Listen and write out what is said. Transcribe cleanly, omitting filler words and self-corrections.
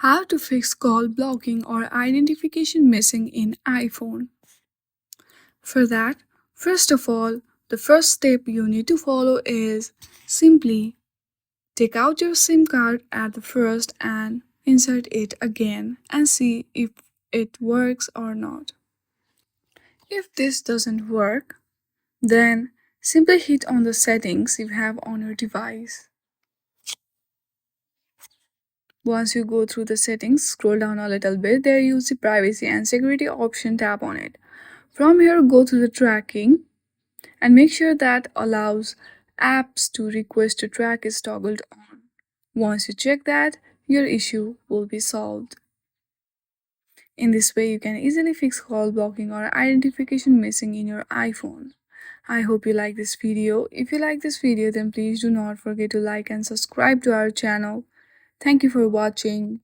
How to fix call blocking or identification missing in iPhone. For that, first of all, the first step you need to follow is simply take out your SIM card at the first and insert it again and see if it works or not. If this doesn't work, then simply hit on the settings you have on your device. Once you go through the settings, scroll down a little bit, there you see privacy and security option, tap on it. From here, go to the tracking and make sure that allows apps to request to track is toggled on. Once you check that, your issue will be solved. In this way, you can easily fix call blocking or identification missing in your iPhone. I hope you like this video. If you like this video, then please do not forget to like and subscribe to our channel. Thank you for watching.